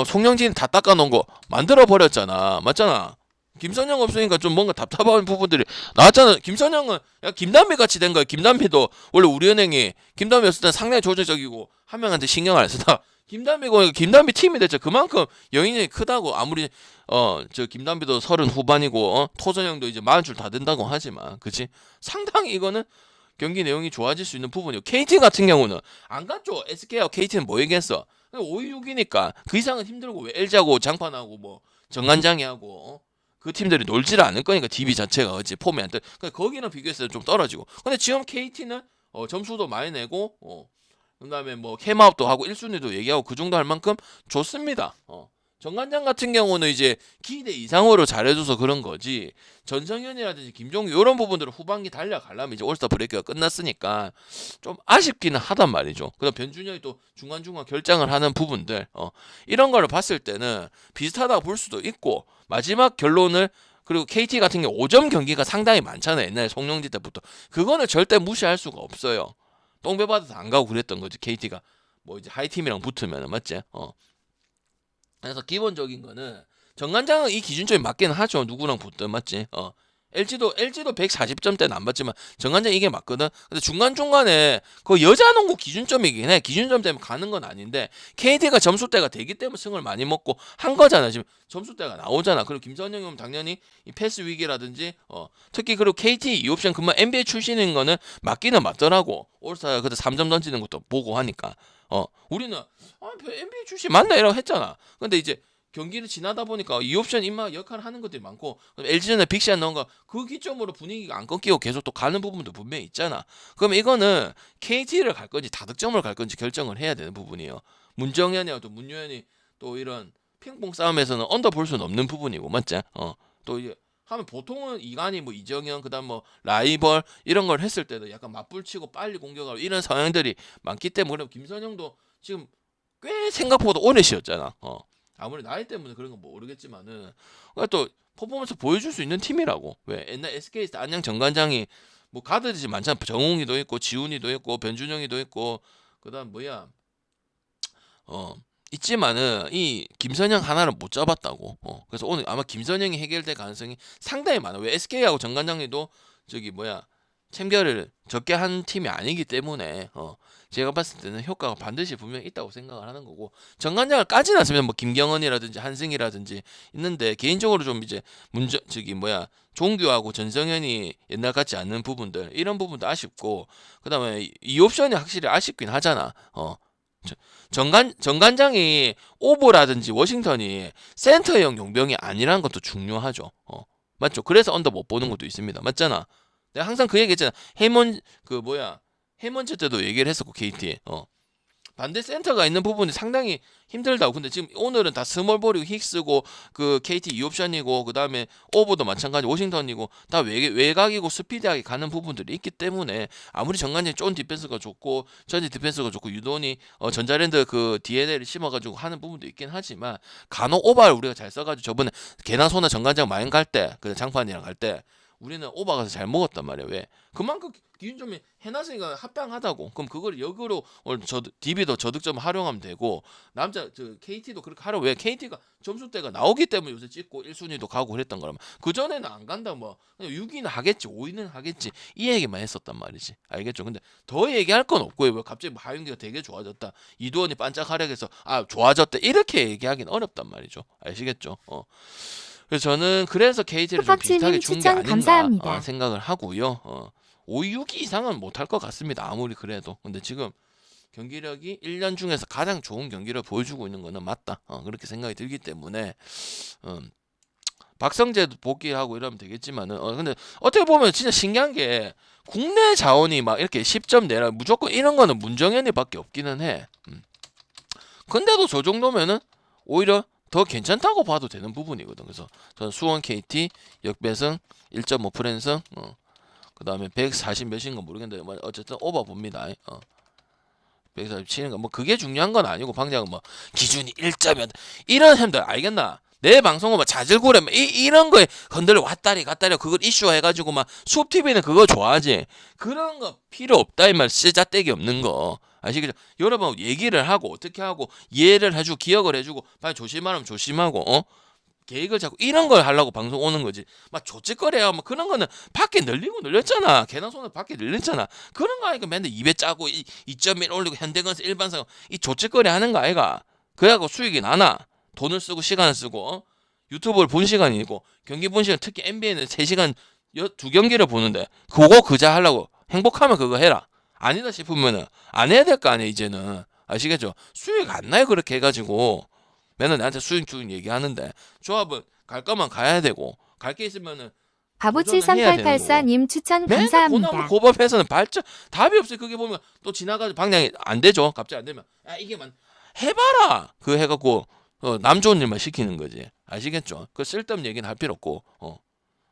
송영진 다 닦아놓은 거 만들어 버렸잖아. 맞잖아. 김선영 없으니까 좀 뭔가 답답한 부분들이 나왔잖아. 김선영은 김단비 같이 된 거야. 김단비도 원래 우리은행이 김단비였을 때 상당히 조직적이고 한 명한테 신경 안 쓰다. 김단비 팀이 됐죠. 그만큼 영향력이 크다고. 아무리 저 김단비도 30 후반이고 토선영도 이제 40줄 다 된다고 하지만 그치? 상당히 이거는 경기 내용이 좋아질 수 있는 부분이고 KT 같은 경우는 안 갔죠. SK하고 KT는 뭐 얘기했어? 5-6이니까 그 이상은 힘들고 왜 LG하고 장판하고 뭐 정관장이 하고 그 팀들이 놀지를 않을 거니까 DB 자체가 그치? 폼이 안 떠. 그러니까 거기랑 비교했을 때 좀 떨어지고. 근데 지금 KT는 점수도 많이 내고 그다음에 뭐 캠아웃도 하고 1순위도 얘기하고 그 정도 할 만큼 좋습니다. 정관장 같은 경우는 이제 기대 이상으로 잘해줘서 그런 거지. 전성현이라든지 김종규 이런 부분들은 후반기 달려가려면 이제 올스타 브레이크가 끝났으니까 좀 아쉽기는 하단 말이죠. 그다음 변준영이 또 중간중간 결장을 하는 부분들 이런 거를 봤을 때는 비슷하다고 볼 수도 있고 마지막 결론을 그리고 KT 같은 경우 5점 경기가 상당히 많잖아요. 옛날에 송영지 때부터. 그거는 절대 무시할 수가 없어요. 똥배 받아서 안 가고 그랬던 거지. KT가 뭐 이제 하이팀이랑 붙으면은 맞지? 그래서 기본적인 거는 정관장은 이 기준점이 맞기는 하죠. 누구랑 붙든 맞지? LG도 140점대는 안 받지만 정관장 이게 맞거든. 근데 중간중간에 그 여자 농구 기준점이긴 해. 기준점 때문에 가는 건 아닌데 KT가 점수대가 되기 때문에 승을 많이 먹고 한 거잖아. 지금 점수대가 나오잖아. 그리고 김선영은 당연히 이 패스 위기라든지 특히 그리고 KT 이 옵션 그만 NBA 출신인 거는 맞기는 맞더라고. 올스타 그때 3점 던지는 것도 보고 하니까 우리는 NBA 출신 맞나 이라고 했잖아. 근데 이제 경기를 지나다 보니까 이 옵션 인마 역할을 하는 것들이 많고 LG전에 빅샷 넣은 거 그 기점으로 분위기가 안 꺾이고 계속 또 가는 부분도 분명히 있잖아. 그럼 이거는 KT를 갈 건지 다득점을 갈 건지 결정을 해야 되는 부분이에요. 문정현이와 또 문유현이 또 이런 핑퐁 싸움에서는 언더 볼 수는 없는 부분이고 맞지? 또 이제 하면 보통은 이간이 뭐 이정현 그다음 뭐 라이벌 이런 걸 했을 때도 약간 맞불치고 빨리 공격하고 이런 성향들이 많기 때문에 김선영도 지금 꽤 생각보다 오래 쉬었잖아. 아무리 나이 때문에 그런 건 모르겠지만은 또 퍼포먼스 보여줄 수 있는 팀이라고. 왜 옛날 SK 때 안양 정관장이 뭐 가드들이 많잖아. 정웅이도 있고 지훈이도 있고 변준영이도 있고 그다음 뭐야 있지만은 이 김선영 하나를 못 잡았다고. 그래서 오늘 아마 김선영이 해결될 가능성이 상당히 많아. 왜 SK하고 정관장이도 저기 뭐야 참결을 적게 한 팀이 아니기 때문에 제가 봤을 때는 효과가 반드시 분명히 있다고 생각을 하는 거고, 정관장을 까지 않으면 뭐 김경헌이라든지 한승이라든지 있는데, 개인적으로 좀 이제 종규하고 전성현이 옛날 같지 않는 부분들, 이런 부분도 아쉽고, 그다음에 이 옵션이 확실히 아쉽긴 하잖아. 정관장이 오버라든지 워싱턴이 센터형 용병이 아니라는 것도 중요하죠. 맞죠? 그래서 언더 못 보는 것도 있습니다. 맞잖아. 내가 항상 그 얘기했잖아. 해먼즈 때도 얘기를 했었고, KT. 반대 센터가 있는 부분이 상당히 힘들다고. 근데 지금 오늘은 다 스몰볼이고 힉스고 그 KT 2옵션이고 그다음에 오버도 마찬가지 워싱턴이고 다 외곽이고 스피드하게 가는 부분들이 있기 때문에, 아무리 정관장이 쫀 디펜스가 좋고 전지 디펜스가 좋고 유돈이 전자랜드 그 DNA를 심어가지고 하는 부분도 있긴 하지만, 간혹 오버를 우리가 잘 써가지고 저번에 개나소나 정관장 마인 갈 때, 그 장판이랑 갈 때 우리는 오버 가서 잘 먹었단 말이야. 왜? 그만큼 기준점이 해놨으니까 합당하다고. 그럼 그걸 역으로 DB도 저득점 활용하면 되고, 남자 KT도 그렇게 하려고. 왜? KT가 점수대가 나오기 때문에 요새 찍고 1순위도 가고 그랬던 거라면, 그전에는 안 간다 뭐 6위는 하겠지 5위는 하겠지 이 얘기만 했었단 말이지. 알겠죠? 근데 더 얘기할 건 없고요. 왜 갑자기 하윤기가 되게 좋아졌다, 이두원이 반짝 활약해서 좋아졌다, 이렇게 얘기하기는 어렵단 말이죠. 아시겠죠? 그래서 저는 KT를 좀 비슷하게 준 게 아닌가 감사합니다. 생각을 하고요. 5, 6위 이상은 못할 것 같습니다. 아무리 그래도. 근데 지금 경기력이 1년 중에서 가장 좋은 경기를 보여주고 있는 거는 맞다. 그렇게 생각이 들기 때문에 박성재도 복귀하고 이러면 되겠지만은, 근데 어떻게 보면 진짜 신기한 게, 국내 자원이 막 이렇게 10점 내라 무조건 이런 거는 문정현이밖에 없기는 해. 근데도 저 정도면은 오히려 더 괜찮다고 봐도 되는 부분이거든. 그래서 저는 수원 KT 역배승 1.5%승, 그 다음에 140 몇인가 모르겠는데 어쨌든 오버 봅니다. 147인가 뭐 그게 중요한 건 아니고, 방장은 뭐 기준이 1점이었다 이런 힘들 알겠나? 내 방송은 막 자질구레 이런 거에 건들 왔다리 갔다리 그걸 이슈화 해가지고 막 수업 TV는 그거 좋아하지. 그런 거 필요 없다 이 말. 쓰자떼기 없는 거 아시겠죠? 여러분 얘기를 하고 어떻게 하고 이해를 해주고 기억을 해주고, 빨리 조심하면 조심하고 계획을 잡고 이런 걸 하려고 방송 오는 거지. 막 조직거래야 뭐 그런 거는 밖에 늘리고 늘렸잖아. 개나 손을 밖에 늘렸잖아. 그런 거 아니까 맨날 2배 짜고 2.1 올리고 현대건설 일반상 이 조직거래 하는 거 아이가. 그래갖고 수익이 나나. 돈을 쓰고 시간을 쓰고 유튜브를 본 시간이고, 경기 본 시간, 특히 NBA는 3시간 2경기를 보는데 그거 그자 하려고 행복하면 그거 해라. 아니다 싶으면은 안 해야 될 거 아니야 이제는. 아시겠죠? 수익 안 나요 그렇게 해가지고. 맨날 나한테 수익 얘기하는데, 조합은 갈 거만 가야 되고, 갈 게 있으면은 바보치 도전을 해야 되는 3884님 추천 맨날 감사합니다. 고나무 고법해서는 답이 없어요. 그게 보면 또 지나가지고 방향이 안 되죠. 갑자기 안 되면 이게만 해봐라 그 해갖고 남 좋은 일만 시키는 거지. 아시겠죠? 그 쓸데없는 얘기는 할 필요 없고.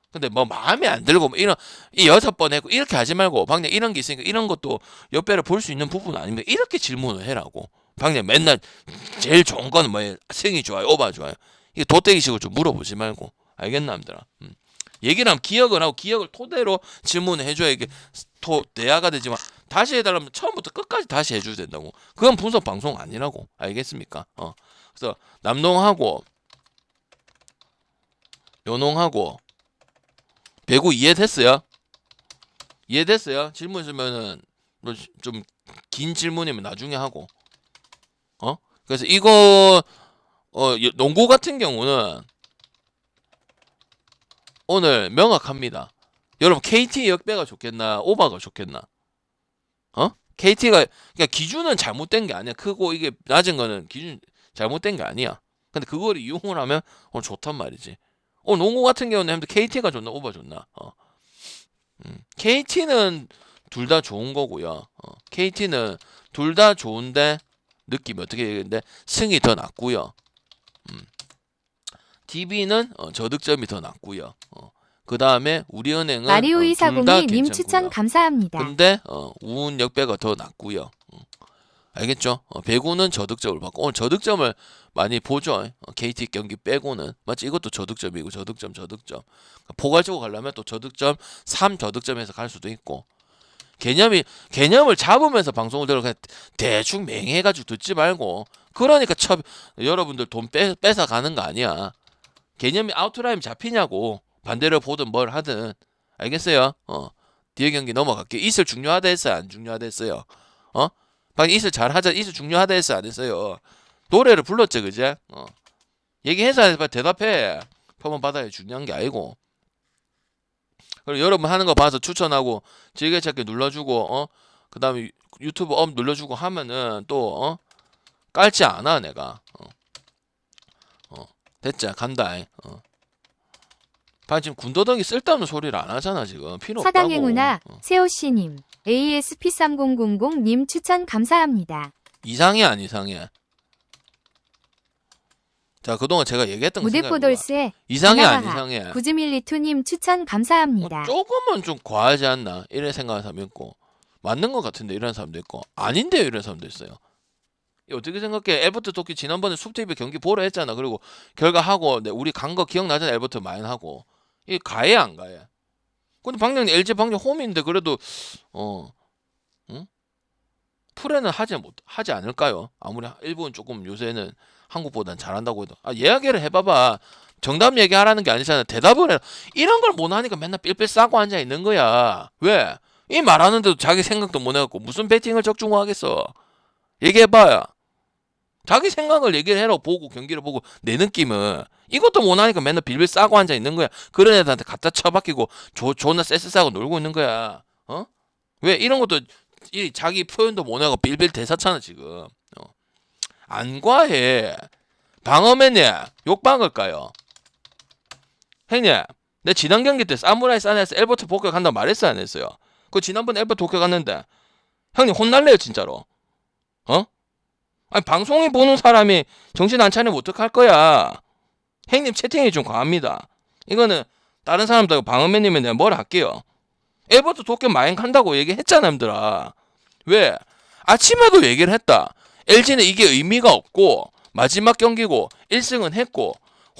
근데 뭐 마음에 안 들고 뭐 이런 이 6번 했고 이렇게 하지 말고, 방향 이런 게 있으니까 이런 것도 옆에를 볼 수 있는 부분 아닙니까? 이렇게 질문을 해라고. 방향 맨날 제일 좋은 거는 뭐예요? 승이 좋아요, 오바 좋아요. 이게 도떼기식으로 좀 물어보지 말고. 알겠나 남들아? 얘기를 하면 기억을 하고 기억을 토대로 질문을 해줘야 이게 대화가 되지만, 다시 해달라면 처음부터 끝까지 다시 해줘야 된다고. 그건 분석 방송 아니라고. 알겠습니까? 그래서 남농하고 요농하고 배구 이해됐어요? 이해됐어요? 질문 있으면은 좀 긴 질문이면 나중에 하고. 그래서 이거 농구 같은 경우는 오늘 명확합니다. 여러분 KT 역배가 좋겠나 오바가 좋겠나? KT가 그러니까 기준은 잘못된 게 아니야. 크고 이게 낮은 거는 기준 잘못된 게 아니야. 근데 그걸 이용을 하면 좋단 말이지. 농구 같은 경우는 KT가 좋나 오바 좋나? KT는 둘 다 좋은 거고요. KT는 둘 다 좋은데 느낌이 어떻게 되는데 승이 더 낮고요. DB는 저득점이 더 낮고요. 그 다음에 우리은행은 마리오 둘 다 240님 추천 괜찮고요. 감사합니다. 근데 우은 역배가 더 낮고요. 알겠죠? 배구는 저득점을 받고, 오늘 저득점을 많이 보죠. KT 경기 빼고는 맞지? 이것도 저득점이고 저득점. 포괄적으로 가려면 또 저득점 3 저득점에서 갈 수도 있고. 개념을 잡으면서 방송을 들어 그냥 대충 맹해가지고 듣지 말고. 그러니까 여러분들 돈 뺏어 가는 거 아니야. 개념이 아웃라인 잡히냐고. 반대로 보든 뭘 하든. 알겠어요? 뒤에 경기 넘어갈게. 이슬 중요하다 했어요? 안 중요하다 했어요? 어? 방금 이슬 잘하자. 이슬 중요하다 했어요? 안 했어요? 노래를 불렀죠, 그제? 얘기해서 대답해. 표본 받아야 중요한 게 아니고. 그리고 여러분 하는 거 봐서 추천하고 즐겨찾기 눌러주고 그 다음에 유튜브 업 눌러주고 하면은 또 깔지 않아 내가. 됐자 간다. 지금 군더더기 쓸데없는 소리를 안 하잖아 지금. 필요 없다고. 서당행우나 세호씨님 ASP3000님 추천 감사합니다. 이상해 안 이상해? 자 그동안 제가 얘기했던 거 생각해봐. 무대포돌스의 이상해 안 하나하나 이상해? 구즈밀리투님 추천 감사합니다. 조금은 좀 과하지 않나 이런 생각하는 사람이 있고 맞는 것 같은데 이런 사람도 있고 아닌데요 이런 사람도 있어요. 어떻게 생각해? 엘버트 도끼 지난번에 숲TV 경기 보러 했잖아. 그리고 결과하고 우리 간 거 기억나잖아. 엘버트 많이 하고 이게 가해 안 가해? 근데 방장님 LG 방장 홈인데 그래도 응? 프레는 하지 않을까요? 아무리 일본 조금 요새는 한국보단 잘한다고 해도 이야기를 해봐봐. 정답 얘기하라는 게 아니잖아. 대답을 해. 이런 걸 못 하니까 맨날 삘삘 싸고 앉아 있는 거야. 왜? 이 말하는데도 자기 생각도 못 해갖고 무슨 배팅을 적중하겠어? 얘기해봐요. 자기 생각을 얘기를 해라. 보고 경기를 보고 내 느낌은 이것도 못하니까 맨날 빌빌 싸고 앉아 있는 거야. 그런 애들한테 갖다 쳐박히고 존나 쎄쎄싸고 놀고 있는 거야. 왜 이런 것도 자기 표현도 못하고 빌빌 대사잖아 지금. 안 과해. 방어맨이 욕박을까요? 형님 내 지난 경기 때 사무라이 산에서 엘버트 복귀한다고 말했어요 안 했어요? 그 지난번 엘버트 복귀갔는데 형님 혼날래요 진짜로? 아니 방송에 보는 사람이 정신 안 차리면 어떡할 거야. 형님 채팅이 좀 과합니다. 이거는 다른 사람들 방어맨님은 내가 뭘 할게요. 엘버트 도쿄 마행 간다고 얘기했잖아 님들아. 왜? 아침에도 얘기를 했다. LG는 이게 의미가 없고 마지막 경기고 1승은 했고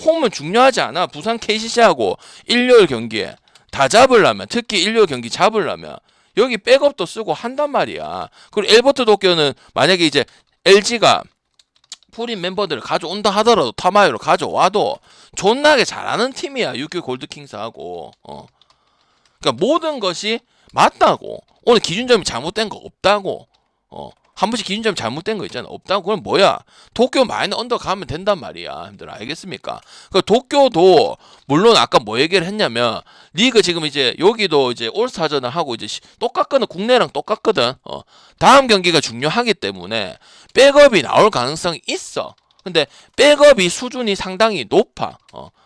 홈은 중요하지 않아. 부산 KCC하고 일요일 경기에 다 잡으려면 특히 일요일 경기 잡으려면 여기 백업도 쓰고 한단 말이야. 그리고 엘버트 도쿄는 만약에 이제 LG가 풀인 멤버들을 가져온다 하더라도 타마이로 가져와도 존나게 잘하는 팀이야. 육규 골드킹스하고 그러니까 모든 것이 맞다고. 오늘 기준점이 잘못된 거 없다고. 한 번씩 기준점이 잘못된 거 있잖아. 없다고. 그럼 뭐야? 도쿄 마이너 언더 가면 된단 말이야. 힘들 알겠습니까? 그 도쿄도 물론 아까 뭐 얘기를 했냐면 리그 지금 이제 여기도 이제 올스타전을 하고 이제 똑같거든. 국내랑 똑같거든. 다음 경기가 중요하기 때문에 백업이 나올 가능성이 있어. 근데 백업이 수준이 상당히 높아.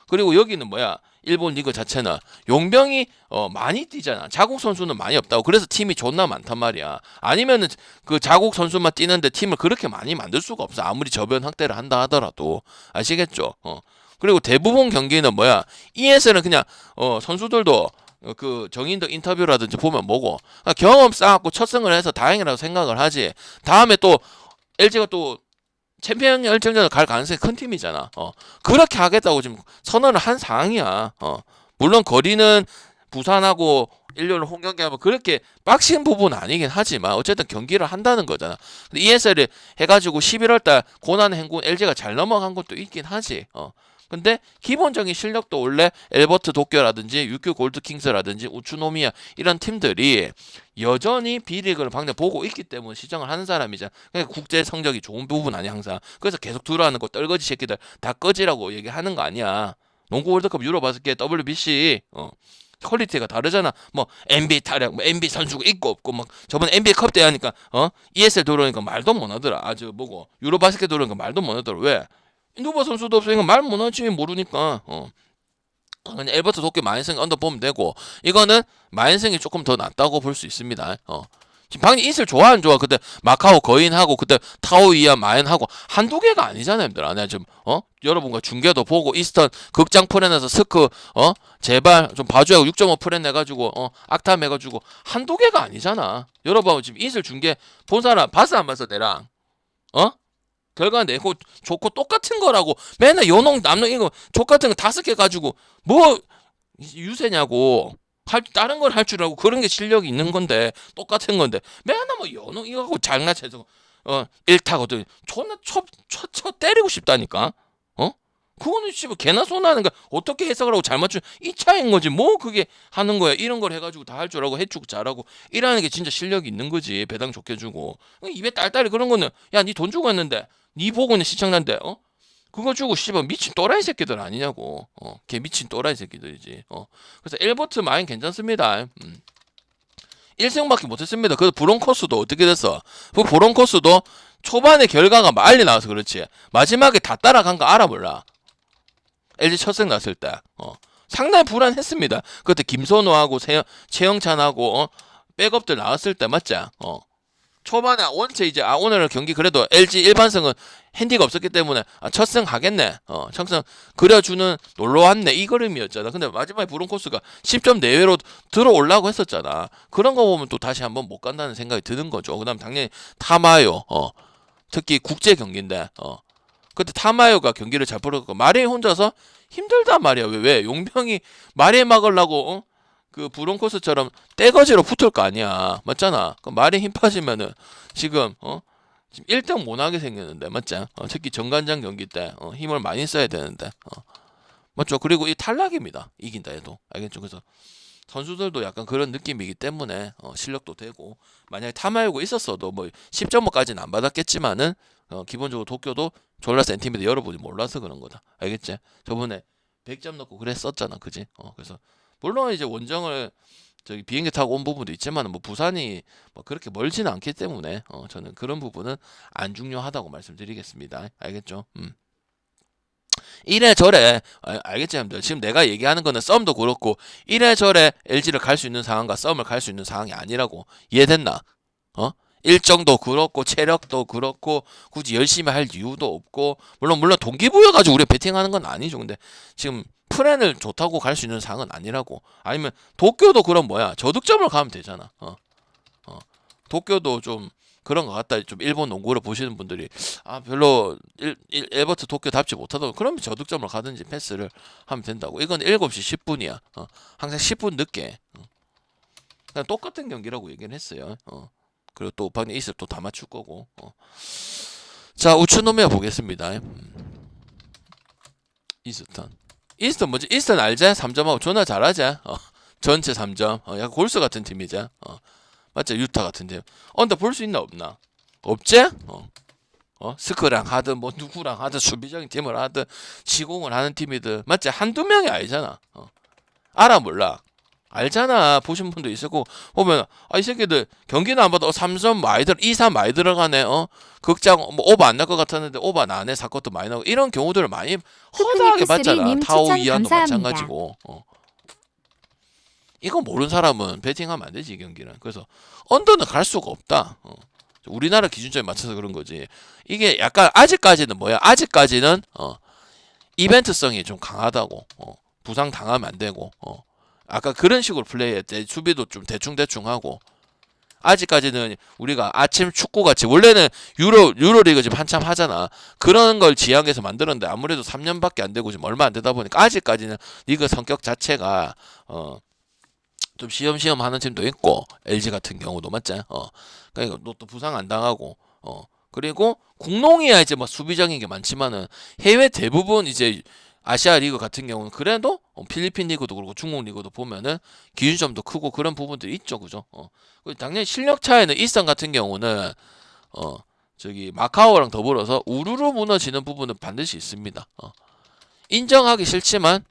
그리고 여기는 뭐야? 일본 리그 자체는 용병이 많이 뛰잖아. 자국 선수는 많이 없다고. 그래서 팀이 존나 많단 말이야. 아니면은 그 자국 선수만 뛰는데 팀을 그렇게 많이 만들 수가 없어. 아무리 저변 확대를 한다 하더라도. 아시겠죠? 그리고 대부분 경기는 뭐야? ESL은 그냥 선수들도 그 정인들 인터뷰라든지 보면 뭐고 경험 쌓았고 첫 승을 해서 다행이라고 생각을 하지. 다음에 또 LG가 또 챔피언 결정전을 갈 가능성이 큰 팀이잖아. 그렇게 하겠다고 지금 선언을 한 상황이야. 물론 거리는 부산하고 일요일 홈경기하면 그렇게 빡신 부분은 아니긴 하지만 어쨌든 경기를 한다는 거잖아. 근데 ESL이 해가지고 11월달 고난 행군 LG가 잘 넘어간 것도 있긴 하지. 근데 기본적인 실력도 원래 엘버트 도쿄라든지 육규 골드킹스라든지 우츠노미야 이런 팀들이 여전히 B리그를 방금 보고 있기 때문에 시정을 하는 사람이잖아. 그러니까 국제 성적이 좋은 부분 아니야 항상. 그래서 계속 들어가는 거 떨거지 새끼들 다 꺼지라고 얘기하는 거 아니야. 농구 월드컵 유로 바스켓 WBC 퀄리티가 다르잖아. 뭐 NBA 타령, 뭐 NBA 선수가 있고 없고 막 저번 NBA 컵 때 하니까 ESL 들어오니까 말도 못 하더라. 아주 뭐고 유로 바스켓 들어오니까 말도 못 하더라. 왜? 누바 선수도 없으니까 말 못하지 모르니까. 그냥 엘버트 도쿄 마인승 언더 보면 되고 이거는 마인승이 조금 더 낫다고 볼 수 있습니다. 지금 방금 이슬 좋아 안 좋아? 그때 마카오 거인하고 그때 타오이야 마인하고 한두 개가 아니잖아요, 얘들아. 내가 지금 여러분과 중계도 보고 이스턴 극장 프렌에서 스크 제발 좀 봐줘야 6.5 프렌 내가지고 악탐 해가지고 한두 개가 아니잖아. 여러분 지금 이슬 중계 본 사람 봤어 안 봤어 내랑? 결과 내고 좋고 똑같은 거라고 맨날 연홍 남농 이거 족같은 거 5개 가지고 뭐 유세냐고. 다른 걸 할 줄 알고 그런 게 실력이 있는 건데 똑같은 건데 맨날 뭐 연홍 이거 하고 장난쳐서 1타거든. 존나 쳐 때리고 싶다니까. 그거는 씨발 개나 소나 하는 거 어떻게 해석을 하고 잘 맞추 이 차이인 거지. 뭐 그게 하는 거야. 이런 걸 해가지고 다 할 줄 알고 해주고 잘하고 이라는 게 진짜 실력이 있는 거지. 배당 좋게 주고 입에 딸딸이 그런 거는 야 니 돈 주고 했는데 니 보고 있는 시청자인데 그거 주고 씨발 미친 또라이 새끼들 아니냐고. 걔 미친 또라이 새끼들이지. 그래서 엘버트 마인 괜찮습니다. 1승밖에 못했습니다. 그 브론코스도 어떻게 됐어? 그 브론코스도 초반에 결과가 빨리 나와서 그렇지. 마지막에 다 따라간 거 알아 몰라. LG 첫 승 났을 때 상당히 불안했습니다. 그때 김선호하고 최영찬하고 백업들 나왔을 때 맞지? 초반에 원체 이제 오늘 경기 그래도 LG 일반승은 핸디가 없었기 때문에 첫 승 하겠네. 첫승 그려주는 놀러 왔네 이 그림이었잖아. 근데 마지막에 브론코스가 10점 내외로 들어올라고 했었잖아. 그런 거 보면 또 다시 한번 못 간다는 생각이 드는 거죠. 그다음 당연히 타마요. 특히 국제 경기인데 그때 타마요가 경기를 잘 풀었고 마레이 혼자서 힘들단 말이야. 왜 용병이 마레이 막으려고 그 브론코스처럼 떼거지로 붙을 거 아니야. 맞잖아. 그 마레이 힘 빠지면은 지금 지금 1등 못하게 생겼는데 맞지? 특히 정관장 경기 때 힘을 많이 써야 되는데 맞죠? 그리고 이 탈락입니다. 이긴다 해도 알겠죠? 그래서 선수들도 약간 그런 느낌이기 때문에 실력도 되고 만약에 타마요가 있었어도 뭐 10점까지는 안 받았겠지만은 기본적으로 도쿄도 졸라 센 팀인데 여러분이 몰라서 그런 거다. 알겠지? 저번에 100점 넣고 그랬었잖아. 그지? 그래서 물론 이제 원정을 저기 비행기 타고 온 부분도 있지만 뭐 부산이 뭐 그렇게 멀지는 않기 때문에 저는 그런 부분은 안 중요하다고 말씀드리겠습니다. 알겠죠? 이래저래 알겠지 여러분들. 지금 내가 얘기하는 거는 썸도 그렇고 이래저래 LG를 갈 수 있는 상황과 썸을 갈 수 있는 상황이 아니라고. 이해됐나? 일정도 그렇고 체력도 그렇고 굳이 열심히 할 이유도 없고 물론 동기부여 가지고 우리가 배팅하는 건 아니죠. 근데 지금 프렌을 좋다고 갈 수 있는 상황은 아니라고. 아니면 도쿄도 그럼 뭐야 저득점을 가면 되잖아. 도쿄도 좀 그런 것 같다. 좀 일본 농구를 보시는 분들이 별로 엘버트 도쿄답지 못하다고 그러면 저득점을 가든지 패스를 하면 된다고. 이건 7시 10분이야. 항상 10분 늦게. 그냥 똑같은 경기라고 얘기를 했어요. 그리고 또 방금 이슬 또 다 맞출 거고. 자 우츠노미야 보겠습니다. 이스턴 뭐지? 이스턴 알지? 3점하고 존나 잘하지? 전체 3점. 약간 골스 같은 팀이지? 맞지? 유타 같은 팀. 근데 볼 수 있나 없나? 없지? 스크랑 하든 뭐 누구랑 하든 수비적인 팀을 하든 시공을 하는 팀이든 맞지? 한두 명이 아니잖아. 알아 몰라? 알잖아. 보신 분도 있을 거고 보면 이 새끼들 경기는 안 봐도 3점 많이 2-3 많이 들어가네. 극장 뭐 오버 안 날 것 같았는데 오버 나네. 사건도 많이 나고 이런 경우들을 많이 허다하게 봤잖아. 타오 이안도 마찬가지고. 이거 모르는 사람은 배팅하면 안 되지 이 경기는. 그래서 언더는 갈 수가 없다. 우리나라 기준점에 맞춰서 그런 거지. 이게 약간 아직까지는 뭐야? 아직까지는 이벤트성이 좀 강하다고. 부상 당하면 안 되고. 아까 그런 식으로 플레이했대. 수비도 좀 대충 하고. 아직까지는 우리가 아침 축구같이 원래는 유로리그 지금 한참 하잖아. 그런 걸 지향해서 만들었는데 아무래도 3년밖에 안 되고 지금 얼마 안 되다 보니까 아직까지는 리그 성격 자체가 좀 시험시험 하는 팀도 있고 LG 같은 경우도 맞지? 그러니까 또 부상 안 당하고 그리고 공농이야 이제 뭐 수비적인 게 많지만은 해외 대부분 이제 아시아 리그 같은 경우는 그래도 필리핀 리그도 그렇고 중국 리그도 보면은 기준점도 크고 그런 부분들이 있죠, 그죠? 당연히 실력 차이는 일선 같은 경우는 저기 마카오랑 더불어서 우르르 무너지는 부분은 반드시 있습니다. 인정하기 싫지만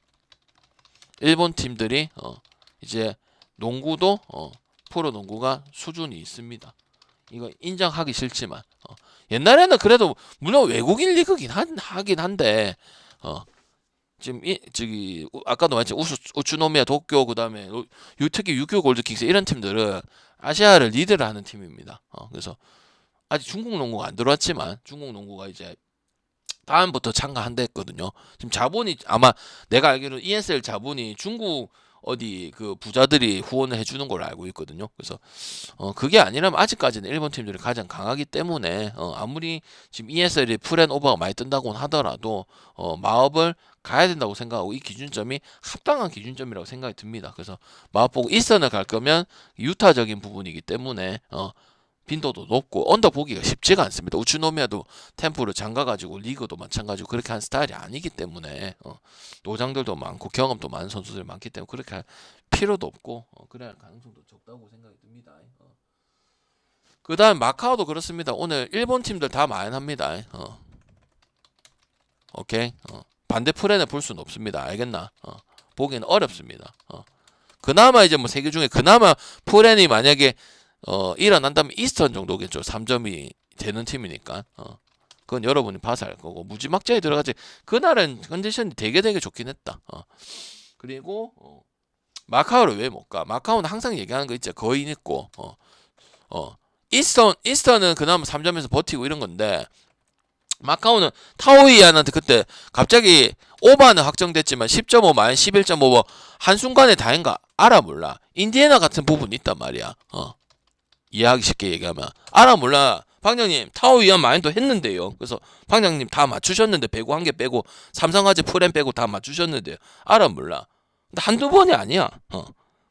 일본 팀들이 이제 농구도 프로 농구가 수준이 있습니다. 이거 인정하기 싫지만 옛날에는 그래도 물론 외국인 리그긴 하긴 한데 지금 저기 아까도 말했지 우츠노미야 도쿄 그다음에 특히 유큐 골드킥스 이런 팀들은 아시아를 리드를 하는 팀입니다. 그래서 아직 중국 농구가 안 들어왔지만 중국 농구가 이제 다음부터 참가한다 했거든요. 지금 자본이 아마 내가 알기로 ESL 자본이 중국 어디 그 부자들이 후원을 해주는 걸로 알고 있거든요. 그래서 그게 아니라면 아직까지는 일본 팀들이 가장 강하기 때문에 아무리 지금 ESL이 프렌 오버가 많이 뜬다고는 하더라도 마업을 가야 된다고 생각하고 이 기준점이 합당한 기준점이라고 생각이 듭니다. 그래서 마업 보고 일선을 갈 거면 유타적인 부분이기 때문에 빈도도 높고 언더 보기가 쉽지가 않습니다. 우츠노미야도 템포를 잠가가지고 리그도 마찬가지고 그렇게 한 스타일이 아니기 때문에 노장들도 많고 경험도 많은 선수들이 많기 때문에 그렇게 할 필요도 없고 그래야 할 가능성도 적다고 생각이 듭니다. 그 다음 마카오도 그렇습니다. 오늘 일본 팀들 다 마연합니다. 오케이. 반대 프렌을 볼 수는 없습니다. 알겠나? 보기는 어렵습니다. 그나마 이제 뭐 세 개 중에 그나마 프렌이 만약에 일어난다면 이스턴 정도겠죠. 3점이 되는 팀이니까. 그건 여러분이 봐서 알 거고 무지막지하게 들어가지. 그날은 컨디션이 되게 좋긴 했다. 그리고 마카오를 왜 못 가? 마카오는 항상 얘기하는 거 있죠. 거인 있고 이스턴은 그나마 3점에서 버티고 이런 건데 마카오는 타오이안한테 그때 갑자기 오바는 확정됐지만 10.5 마이너스 11.5 뭐 한순간에 다인가 알아 몰라. 인디애나 같은 부분이 있단 말이야. 이해하기 쉽게 얘기하면 알아 몰라. 방장님 타오이안 마인도 했는데요. 그래서 방장님 다 맞추셨는데 배구 한 개 빼고 삼성화재 프렌 빼고 다 맞추셨는데요. 알아 몰라. 근데 한두 번이 아니야.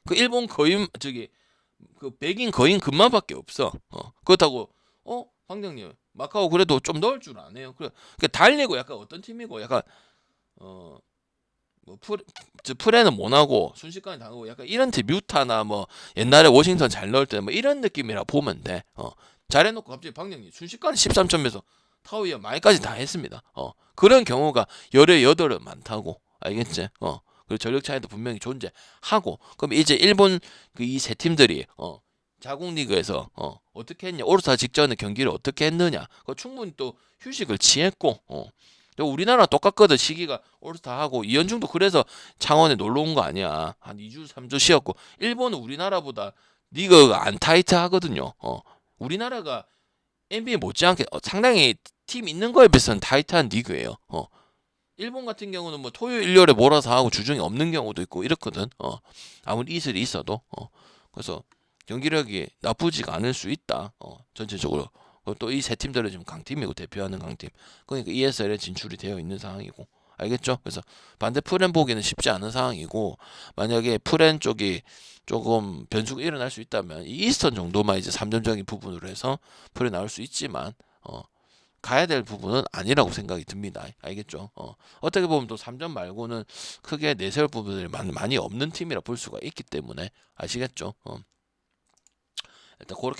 그 일본 거인 저기 그 백인 거인 금마밖에 없어. 그렇다고 방장님 마카오 그래도 좀 넣을 줄 아네요. 그래 달리고 약간 어떤 팀이고 약간 뭐 프레는 못하고 순식간에 당하고 약간 이런 팀 뮤타나 뭐 옛날에 워싱턴 잘 넣을 때 뭐 이런 느낌이라 보면 돼. 잘해놓고 갑자기 방장님 순식간에 13점에서 타오이야 마이까지 다 했습니다. 그런 경우가 열에 여덟은 많다고 알겠지? 그리고 전력 차이도 분명히 존재하고 그럼 이제 일본 그 이 세 팀들이 자국 리그에서 어떻게 했냐 올스타 직전에 경기를 어떻게 했느냐 충분히 또 휴식을 취했고 우리나라 똑같거든. 시기가 올스타 하고 이현중도 그래서 창원에 놀러 온 거 아니야. 한 2주 3주 쉬었고 일본은 우리나라보다 리그가 안 타이트하거든요. 우리나라가 NBA 못지않게 상당히 팀 있는 거에 비해서는 타이트한 리그예요. 일본 같은 경우는 뭐 토요일 일요일에 몰아서 하고 주중에 없는 경우도 있고 이렇거든. 아무리 이슬이 있어도 그래서 경기력이 나쁘지가 않을 수 있다. 전체적으로. 또 이 세 팀들은 지금 강팀이고 대표하는 강팀. 그러니까 ESL에 진출이 되어 있는 상황이고. 알겠죠? 그래서 반대 프렌 보기는 쉽지 않은 상황이고 만약에 프렌 쪽이 조금 변수가 일어날 수 있다면 이 이스턴 정도만 이제 3점적인 부분으로 해서 프렌 나올 수 있지만 가야 될 부분은 아니라고 생각이 듭니다. 알겠죠? 어떻게 보면 또 3점 말고는 크게 내세울 부분들이 많이 없는 팀이라 볼 수가 있기 때문에 아시겠죠? 일단 그렇게